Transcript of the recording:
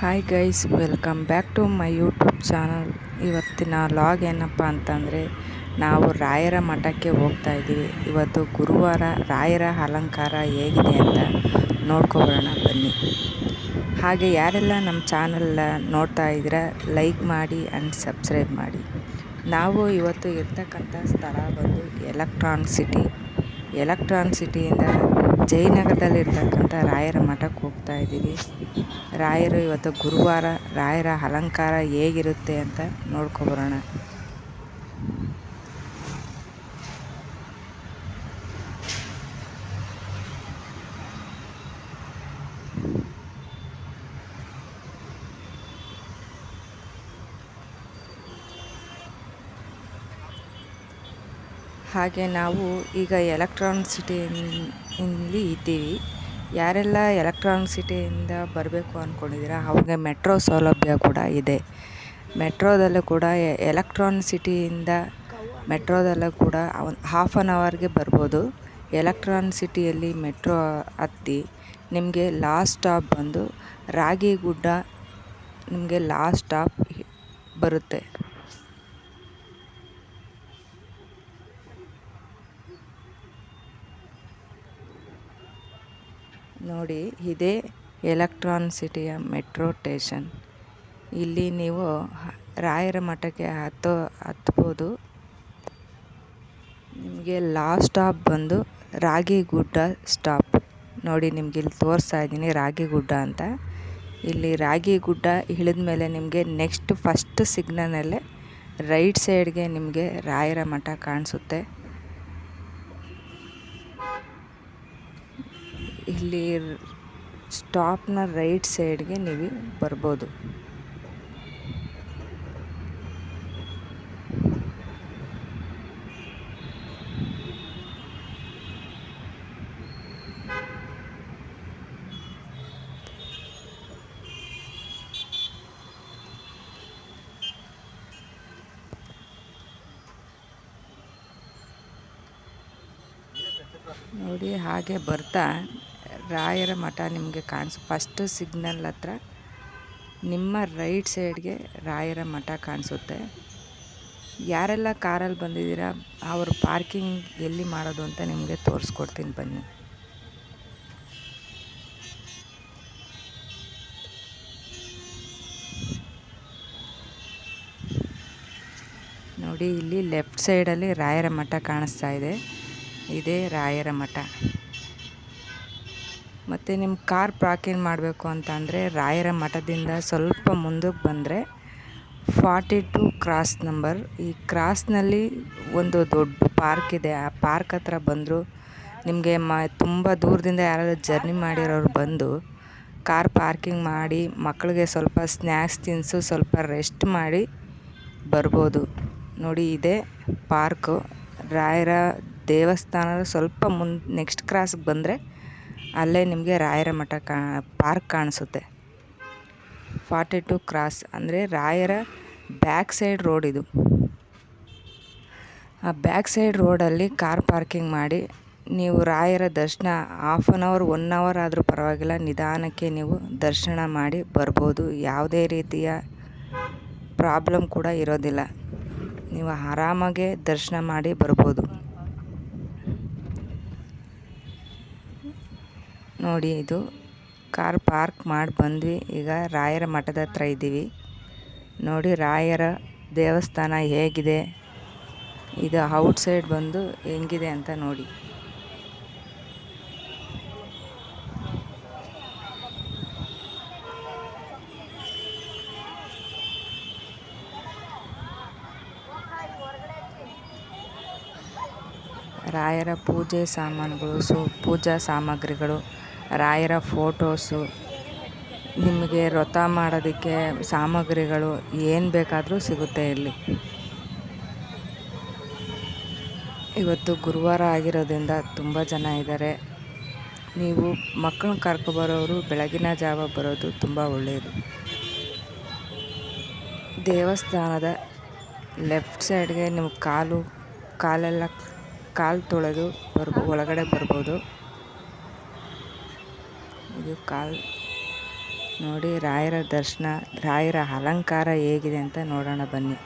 Hi guys, welcome back to my YouTube channel. ಇವತ್ತಿನ vlog ಏನಪ್ಪ ಅಂತಂದರೆ, ನಾವು ರಾಯರ ಮಠಕ್ಕೆ ಹೋಗ್ತಾ ಇದ್ದೀವಿ. ಇವತ್ತು ಗುರುವಾರ. ರಾಯರ ಅಲಂಕಾರ ಹೇಗಿದೆ ಅಂತ ನೋಡ್ಕೊಬರೋಣ ಬನ್ನಿ. ಹಾಗೆ ಯಾರೆಲ್ಲ ನಮ್ಮ ಚಾನಲ್ ನೋಡ್ತಾ ಇದ್ದೀರಾ, ಲೈಕ್ ಮಾಡಿ ಆ್ಯಂಡ್ ಸಬ್ಸ್ಕ್ರೈಬ್ ಮಾಡಿ. ನಾವು ಇವತ್ತು ಇರ್ತಕ್ಕಂಥ ಸ್ಥಳ ಬಂದು ಎಲೆಕ್ಟ್ರಾನ್ ಸಿಟಿಯಿಂದ ಜಯನಗರದಲ್ಲಿರ್ತಕ್ಕಂಥ ರಾಯರ ಮಠಕ್ಕೆ ಹೋಗ್ತಾ ಇದ್ದೀವಿ. ರಾಯರು ಇವತ್ತು ಗುರುವಾರ, ರಾಯರ ಅಲಂಕಾರ ಹೇಗಿರುತ್ತೆ ಅಂತ ನೋಡ್ಕೊಬರೋಣ. ಹಾಗೆ ನಾವು ಈಗ ಎಲೆಕ್ಟ್ರಾನಿಕ್ ಸಿಟಿಯಲ್ಲಿ ಇದ್ದೀವಿ. ಯಾರೆಲ್ಲ ಎಲೆಕ್ಟ್ರಾನಿಕ್ ಸಿಟಿಯಿಂದ ಬರಬೇಕು ಅಂದ್ಕೊಂಡಿದ್ದೀರಾ ಅವ್ರಿಗೆ ಮೆಟ್ರೋ ಸೌಲಭ್ಯ ಕೂಡ ಇದೆ. ಮೆಟ್ರೋದಲ್ಲೂ ಕೂಡ ಎಲೆಕ್ಟ್ರಾನಿಕ್ ಸಿಟಿಯಿಂದ ಮೆಟ್ರೋದಲ್ಲೂ ಕೂಡ ಹಾಫ್ ಆನ್ ಅವರ್ಗೆ ಬರ್ಬೋದು. ಎಲೆಕ್ಟ್ರಾನಿಕ್ ಸಿಟಿಯಲ್ಲಿ ಮೆಟ್ರೋ ಹತ್ತಿ ನಿಮಗೆ ಲಾಸ್ಟ್ ಸ್ಟಾಪ್ ಬಂದು ರಾಗಿಗುಡ್ಡ, ನಿಮಗೆ ಲಾಸ್ಟ್ ಸ್ಟಾಪ್ ಬರುತ್ತೆ. ನೋಡಿ, ಇದೇ ಎಲೆಕ್ಟ್ರಾನಿಕ್ ಸಿಟಿಯ ಮೆಟ್ರೋ ಸ್ಟೇಷನ್. ಇಲ್ಲಿ ನೀವು ರಾಯರ ಮಠಕ್ಕೆ ಹತ್ಬೋದು. ನಿಮಗೆ ಲಾಸ್ಟ್ ಸ್ಟಾಪ್ ಬಂದು ರಾಗಿಗುಡ್ಡ ಸ್ಟಾಪ್. ನೋಡಿ, ನಿಮ್ಗೆ ಇಲ್ಲಿ ತೋರಿಸ್ತಾ ಇದ್ದೀನಿ ರಾಗಿಗುಡ್ಡ ಅಂತ. ಇಲ್ಲಿ ರಾಗಿಗುಡ್ಡ ಇಳಿದ ಮೇಲೆ ನಿಮಗೆ ನೆಕ್ಸ್ಟ್ ಫಸ್ಟ್ ಸಿಗ್ನಲಲ್ಲೇ ರೈಟ್ ಸೈಡ್ಗೆ ನಿಮಗೆ ರಾಯರ ಮಠ ಕಾಣಿಸುತ್ತೆ. ಇಲ್ಲಿ ಸ್ಟಾಪ್ನ ರೈಟ್ ಸೈಡ್ಗೆ ನೀವು ಬರ್ಬೋದು. ನೋಡಿ, ಹಾಗೆ ಬರ್ತಾ ರಾಯರ ಮಠ ನಿಮಗೆ ಫಸ್ಟ್ ಸಿಗ್ನಲ್ ಹತ್ರ ನಿಮ್ಮ ರೈಟ್ ಸೈಡ್ಗೆ ರಾಯರ ಮಠ ಕಾಣಿಸುತ್ತೆ. ಯಾರೆಲ್ಲ ಕಾರಲ್ಲಿ ಬಂದಿದ್ದೀರಾ ಅವ್ರ ಪಾರ್ಕಿಂಗ್ ಎಲ್ಲಿ ಮಾಡೋದು ಅಂತ ನಿಮಗೆ ತೋರಿಸ್ಕೊಡ್ತೀನಿ ಬನ್ನಿ. ನೋಡಿ, ಇಲ್ಲಿ ಲೆಫ್ಟ್ ಸೈಡಲ್ಲಿ ರಾಯರ ಮಠ ಕಾಣಿಸ್ತಾ ಇದೆ. ಇದೇ ರಾಯರ ಮಠ. ಮತ್ತು ನಿಮ್ಮ ಕಾರ್ ಪಾರ್ಕಿಂಗ್ ಮಾಡಬೇಕು ಅಂತ ಅಂದರೆ ರಾಯರ ಮಠದಿಂದ ಸ್ವಲ್ಪ ಮುಂದಕ್ಕೆ ಬಂದರೆ 42 ಕ್ರಾಸ್ ನಂಬರ್. ಈ ಕ್ರಾಸ್ನಲ್ಲಿ ಒಂದು ದೊಡ್ಡ ಪಾರ್ಕ್ ಇದೆ. ಆ ಪಾರ್ಕ್ ಹತ್ರ ಬಂದರು ನಿಮಗೆ ತುಂಬ ದೂರದಿಂದ ಯಾರಾದರೂ ಜರ್ನಿ ಮಾಡಿರೋರು ಬಂದು ಕಾರ್ ಪಾರ್ಕಿಂಗ್ ಮಾಡಿ ಮಕ್ಕಳಿಗೆ ಸ್ವಲ್ಪ ಸ್ನ್ಯಾಕ್ಸ್ ತಿನ್ನಿಸು, ಸ್ವಲ್ಪ ರೆಸ್ಟ್ ಮಾಡಿ ಬರ್ಬೋದು. ನೋಡಿ, ಇದೇ ಪಾರ್ಕು. ರಾಯರ ದೇವಸ್ಥಾನದ ಸ್ವಲ್ಪ ನೆಕ್ಸ್ಟ್ ಕ್ರಾಸ್ಗೆ ಬಂದರೆ ಅಲ್ಲೇ ನಿಮಗೆ ರಾಯರ ಮಠ ಪಾರ್ಕ್ ಕಾಣಿಸುತ್ತೆ. 42 ಕ್ರಾಸ್ ಅಂದರೆ ರಾಯರ ಬ್ಯಾಕ್ ಸೈಡ್ ರೋಡ್ ಇದು. ಆ ಬ್ಯಾಕ್ ಸೈಡ್ ರೋಡಲ್ಲಿ ಕಾರ್ ಪಾರ್ಕಿಂಗ್ ಮಾಡಿ ನೀವು ರಾಯರ ದರ್ಶನ ಹಾಫ್ ಆನ್ ಅವರ್ 1 ಅವರ್ ಆದರೂ ಪರವಾಗಿಲ್ಲ, ನಿಧಾನಕ್ಕೆ ನೀವು ದರ್ಶನ ಮಾಡಿ ಬರ್ಬೋದು. ಯಾವುದೇ ರೀತಿಯ ಪ್ರಾಬ್ಲಮ್ ಕೂಡ ಇರೋದಿಲ್ಲ. ನೀವು ಆರಾಮಾಗೆ ದರ್ಶನ ಮಾಡಿ ಬರ್ಬೋದು. ನೋಡಿ, ಇದು ಕಾರ್ ಪಾರ್ಕ್ ಮಾಡಿ ಬಂದ್ವಿ. ಈಗ ರಾಯರ ಮಠದ ಹತ್ರ ಇದ್ದೀವಿ. ನೋಡಿ, ರಾಯರ ದೇವಸ್ಥಾನ ಹೇಗಿದೆ, ಇದು ಔಟ್ ಸೈಡ್ ಬಂದು ಹೆಂಗಿದೆ ಅಂತ ನೋಡಿ. ರಾಯರ ಪೂಜೆ ಸಾಮಾನುಗಳು, ಪೂಜಾ ಸಾಮಗ್ರಿಗಳು, ರಾಯರ ಫೋಟೋಸು, ನಿಮಗೆ ವ್ರತ ಮಾಡೋದಕ್ಕೆ ಸಾಮಗ್ರಿಗಳು ಏನು ಬೇಕಾದರೂ ಸಿಗುತ್ತೆ ಇಲ್ಲಿ. ಇವತ್ತು ಗುರುವಾರ ಆಗಿರೋದ್ರಿಂದ ತುಂಬ ಜನ ಇದ್ದಾರೆ. ನೀವು ಮಕ್ಕಳನ್ನ ಕರ್ಕೊಬರೋರು ಬೆಳಗಿನ ಜಾವ ಬರೋದು ತುಂಬ ಒಳ್ಳೆಯದು. ದೇವಸ್ಥಾನದ ಲೆಫ್ಟ್ ಸೈಡ್ಗೆ ನೀವು ಕಾಲು ತೊಳೆದು ಒಳಗಡೆ ಬರ್ಬೋದು. ಇದು ನೋಡಿ ರಾಯರ ದರ್ಶನ, ರಾಯರ ಅಲಂಕಾರ ಹೇಗಿದೆ ಅಂತ ನೋಡೋಣ ಬನ್ನಿ.